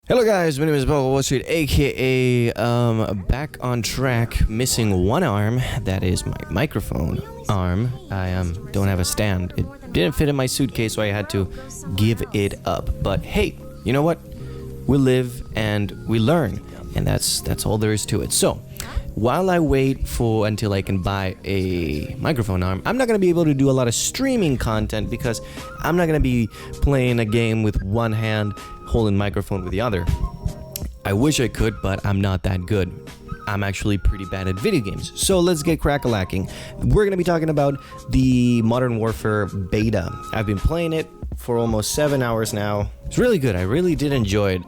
Hello guys, my name is Mobo Wall Street, aka back on track, missing one arm. That is my microphone arm. I don't have a stand. It didn't fit in my suitcase, so I had to give it up. But hey, you know what? We live and we learn, and that's all there is to it. So while I wait until I can buy a microphone arm, I'm not going to be able to do a lot of streaming content because I'm not going to be playing a game with one hand holding microphone with the other. I wish I could, but I'm not that good. I'm actually pretty bad at video games. So let's get crack-a-lacking. We're going to be talking about the Modern Warfare beta. I've been playing it for almost 7 hours now. It's really good. I really did enjoy it.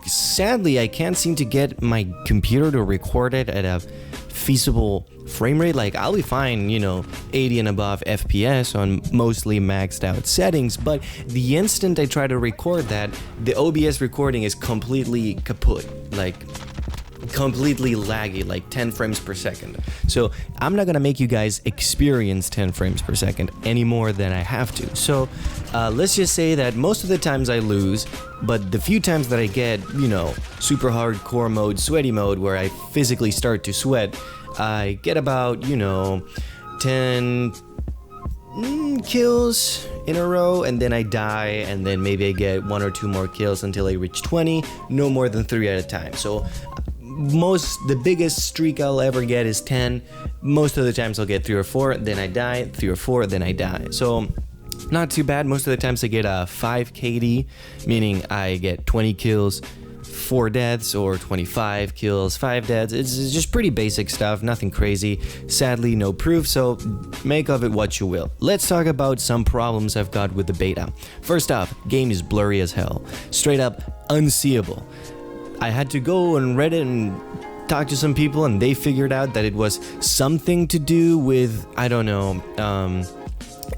Sadly, I can't seem to get my computer to record it at a feasible frame rate. Like, I'll be fine, 80 and above FPS on mostly maxed out settings, but the instant I try to record that, the OBS recording is completely kaput, like completely laggy, like 10 frames per second. So I'm not gonna make you guys experience 10 frames per second any more than I have to. So let's just say that most of the times I lose, but the few times that I get, super hardcore mode, sweaty mode, where I physically start to sweat, I get about, 10 kills in a row, and then I die, and then maybe I get 1 or 2 more kills until I reach 20, no more than 3 at a time. So the biggest streak I'll ever get is 10. Most of the times I'll get 3 or 4, then I die, 3 or 4, then I die. So not too bad. Most of the times I get a 5 KD, meaning I get 20 kills, 4 deaths, or 25 kills, 5 deaths. It's just pretty basic stuff, nothing crazy. Sadly, no proof, so make of it what you will. Let's talk about some problems I've got with the beta. First off, game is blurry as hell. Straight up unseeable. I had to go on Reddit and talk to some people, and they figured out that it was something to do with, I don't know,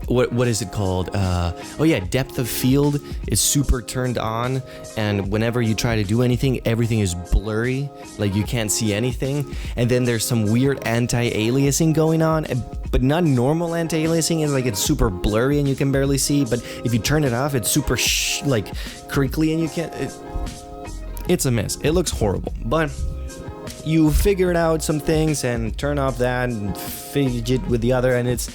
what is it called? Oh yeah, depth of field is super turned on, and whenever you try to do anything, everything is blurry, like you can't see anything. And then there's some weird anti-aliasing going on, but not normal anti-aliasing. It's like it's super blurry and you can barely see, but if you turn it off, it's super like crinkly and you can't. It's a mess. It looks horrible, but you figure out some things and turn off that and fidget with the other, and it's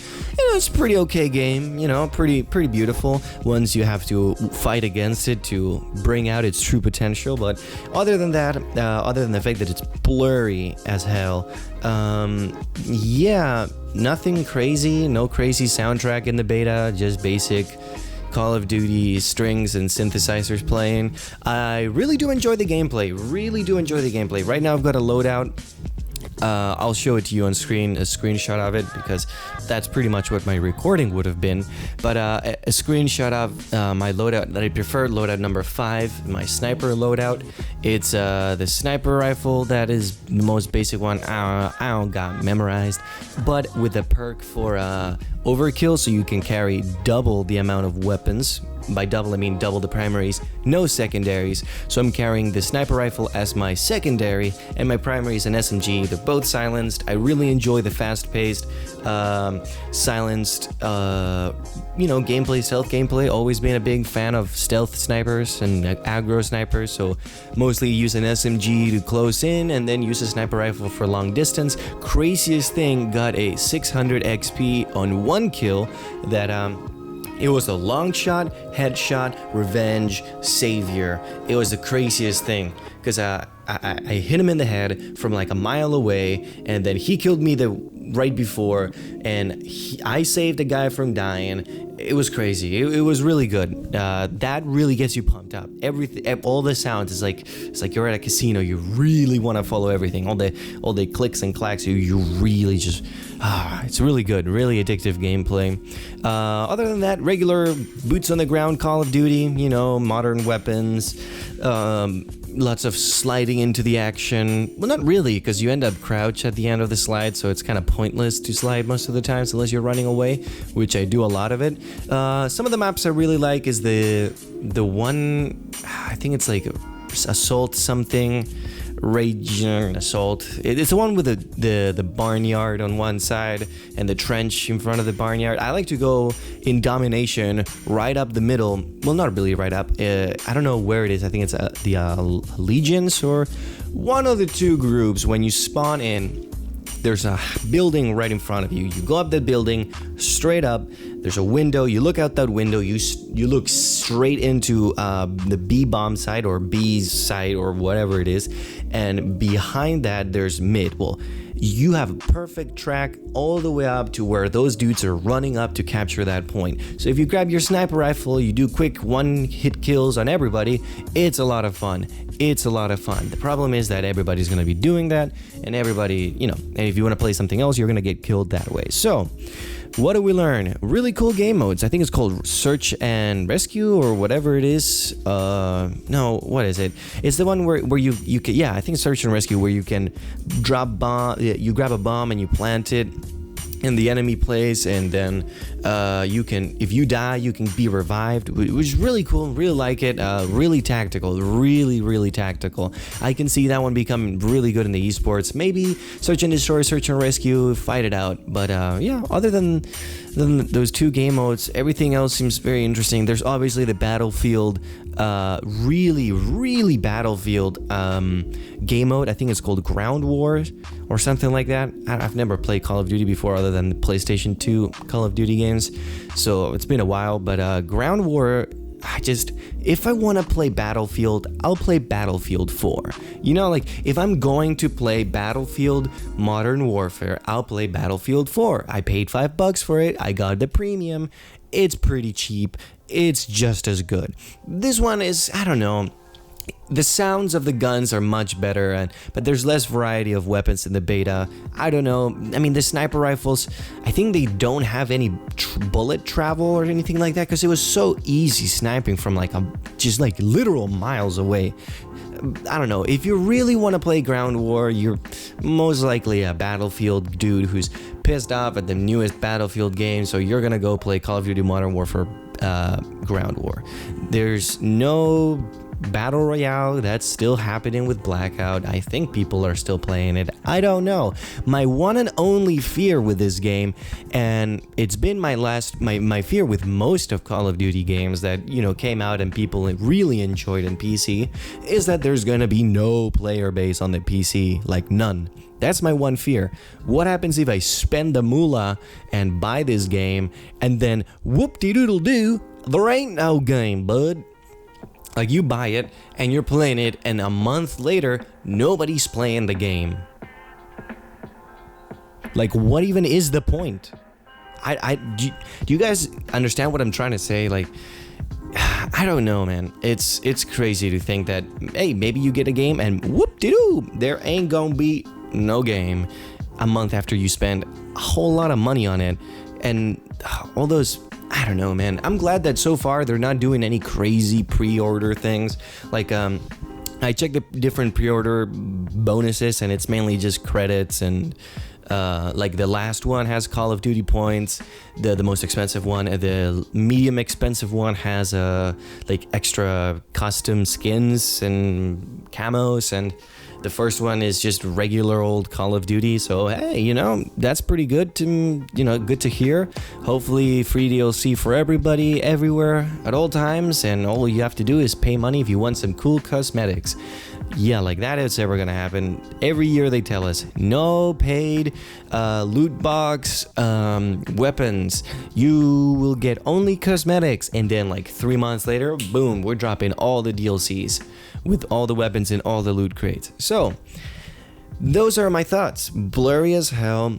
it's a pretty okay game, pretty beautiful once you have to fight against it to bring out its true potential. But other than that, other than the fact that it's blurry as hell, yeah, nothing crazy, no crazy soundtrack in the beta, just basic Call of Duty strings and synthesizers playing. I really do enjoy the gameplay. Right now I've got a loadout. I'll show it to you on screen, a screenshot of it, because that's pretty much what my recording would have been. But a screenshot of my loadout that I prefer, loadout number 5, my sniper loadout. It's the sniper rifle that is the most basic one. I don't got memorized, but with a perk for overkill, so you can carry double the amount of weapons. By double, I mean double the primaries, no secondaries. So I'm carrying the sniper rifle as my secondary, and my primary is an SMG. They're both silenced. I really enjoy the fast-paced, silenced, gameplay, stealth gameplay. Always been a big fan of stealth snipers and aggro snipers, so mostly use an SMG to close in and then use a sniper rifle for long distance. Craziest thing, got a 600 XP on 1 kill that, it was a long shot, headshot, revenge, savior. It was the craziest thing, because I hit him in the head from like a mile away, and then he killed me right before, and I saved a guy from dying. It was crazy. It was really good. That really gets you pumped up. Everything, all the sounds is it's like you're at a casino. You really want to follow everything. All the clicks and clacks. You really just it's really good. Really addictive gameplay. Other than that, regular boots on the ground Call of Duty. Modern weapons. Lots of sliding into the action. Well, not really, because you end up crouched at the end of the slide, so it's kind of pointless to slide most of the times unless you're running away, which I do a lot of it. Some of the maps I really like is the one, I think it's like assault something. Raging Assault. It's the one with the barnyard on one side and the trench in front of the barnyard. I like to go in domination right up the middle. Well, not really right up. I don't know where it is. I think it's the Allegiance or one of the two groups. When you spawn in, there's a building right in front of you. You go up that building, straight up. There's a window. You look out that window. You look straight into the B bomb site or B's site or whatever it is. And behind that, there's mid. Well, you have a perfect track all the way up to where those dudes are running up to capture that point. So if you grab your sniper rifle, you do quick one-hit kills on everybody, it's a lot of fun. It's a lot of fun. The problem is that everybody's going to be doing that, and everybody, and if you want to play something else, you're going to get killed that way. So, what do we learn? Really cool game modes. I think it's called Search and Rescue or whatever it is. No, what is it? It's the one where you can, yeah, I think Search and Rescue, where you can drop bomb. You grab a bomb and you plant it in the enemy place, and then you can, if you die, you can be revived, which is really cool. Really like it. Really tactical. Really tactical. I can see that one becoming really good in the esports. Maybe Search and Destroy, Search and Rescue, fight it out. But yeah, other than those two game modes, everything else seems very interesting. There's obviously the Battlefield, really Battlefield game mode. I think it's called Ground War or something like that. I've never played Call of Duty before other than the PlayStation 2 Call of Duty games, so it's been a while. But Ground War, if I want to play Battlefield, I'll play Battlefield 4. Like if I'm going to play Battlefield Modern Warfare, I'll play Battlefield 4. I paid $5 for it. I got the premium. It's pretty cheap. It's just as good. This one is, I don't know. The sounds of the guns are much better, but there's less variety of weapons in the beta. I don't know. I mean, the sniper rifles, I think they don't have any bullet travel or anything like that, because it was so easy sniping from just literal miles away. I don't know. If you really want to play Ground War, you're most likely a Battlefield dude who's pissed off at the newest Battlefield game, so you're gonna go play Call of Duty Modern Warfare Ground War. There's no Battle Royale that's still happening with Blackout. I think people are still playing it. I don't know. My one and only fear with this game, and it's been my fear with most of Call of Duty games that, came out and people really enjoyed in PC, is that there's gonna be no player base on the PC, like none. That's my one fear. What happens if I spend the moolah and buy this game, and then whoop-de-doodle-doo, there ain't no game, bud? Like, you buy it, and you're playing it, and a month later, nobody's playing the game. Like, what even is the point? Do you guys understand what I'm trying to say? Like, I don't know, man. It's crazy to think that, hey, maybe you get a game, and whoop-de-doo, there ain't gonna be no game a month after you spend a whole lot of money on it. And all those, I don't know, man. I'm glad that so far they're not doing any crazy pre-order things. Like, I checked the different pre-order bonuses, and it's mainly just credits, and like the last one has Call of Duty points, the most expensive one. The medium expensive one has like extra custom skins and camos, and the first one is just regular old Call of Duty. So hey, that's pretty good good to hear. Hopefully free DLC for everybody, everywhere, at all times, and all you have to do is pay money if you want some cool cosmetics. Yeah, like that is ever gonna happen. Every year they tell us, no paid loot box weapons. You will get only cosmetics. And then like 3 months later, boom, we're dropping all the DLCs with all the weapons and all the loot crates. So, those are my thoughts. Blurry as hell.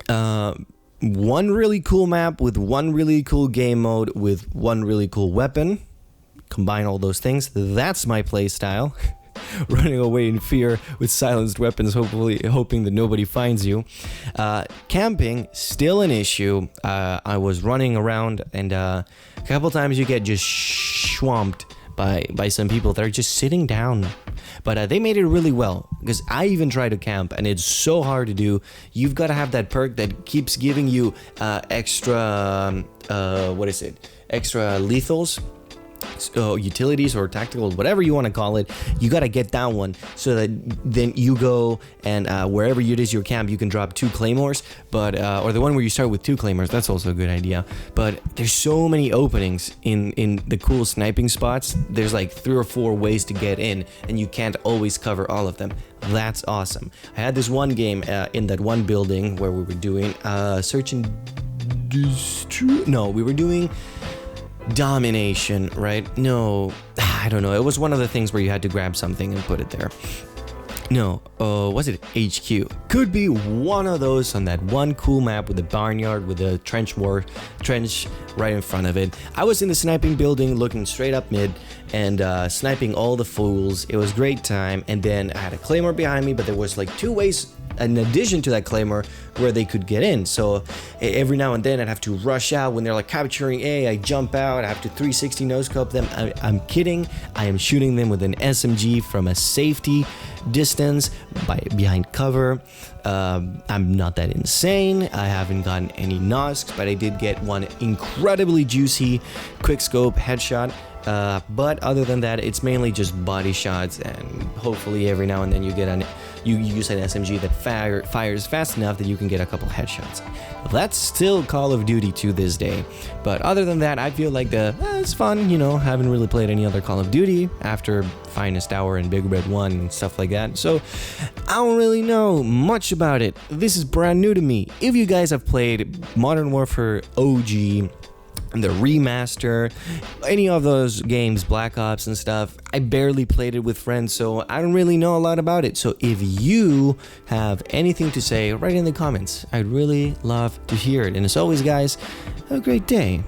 One really cool map with one really cool game mode with one really cool weapon. Combine all those things. That's my play style. Running away in fear with silenced weapons, hoping that nobody finds you. Camping, still an issue. I was running around, and a couple times you get just swamped by some people that are just sitting down. But they made it really well, because I even tried to camp, and it's so hard to do. You've got to have that perk that keeps giving you extra, extra lethals. utilities or tactical, whatever you want to call it. You got to get that one so that then you go and wherever it is your camp, you can drop 2 claymores, but or the one where you start with 2 claymores. That's also a good idea. But there's so many openings in the cool sniping spots. There's like 3 or 4 ways to get in, and you can't always cover all of them. That's awesome. I had this one game in that one building where we were doing search and destroy. No, we were doing domination, right? No, I don't know. It was one of the things where you had to grab something and put it there. No, was it HQ? Could be one of those on that one cool map with the barnyard with the trench right in front of it. I was in the sniping building looking straight up mid and sniping all the fools. It was great time, and then I had a claymore behind me, but there was like 2 ways in addition to that claymore where they could get in. So every now and then I'd have to rush out when they're like capturing A. I jump out, I have to 360 no-scope them. I'm kidding. I am shooting them with an SMG from a safety distance behind cover. I'm not that insane. I haven't gotten any NOSCs, but I did get one incredibly juicy quickscope headshot. But other than that, it's mainly just body shots, and hopefully every now and then you use an SMG that fires fast enough that you can get a couple headshots. That's still Call of Duty to this day. But other than that, I feel like it's fun, you know. Haven't really played any other Call of Duty after Finest Hour and Big Red 1 and stuff like that. So I don't really know much about it. This is brand new to me. If you guys have played Modern Warfare OG, the remaster, any of those games, Black Ops and stuff, I barely played it with friends, so I don't really know a lot about it. So if you have anything to say, write in the comments. I'd really love to hear it. And as always, guys, have a great day.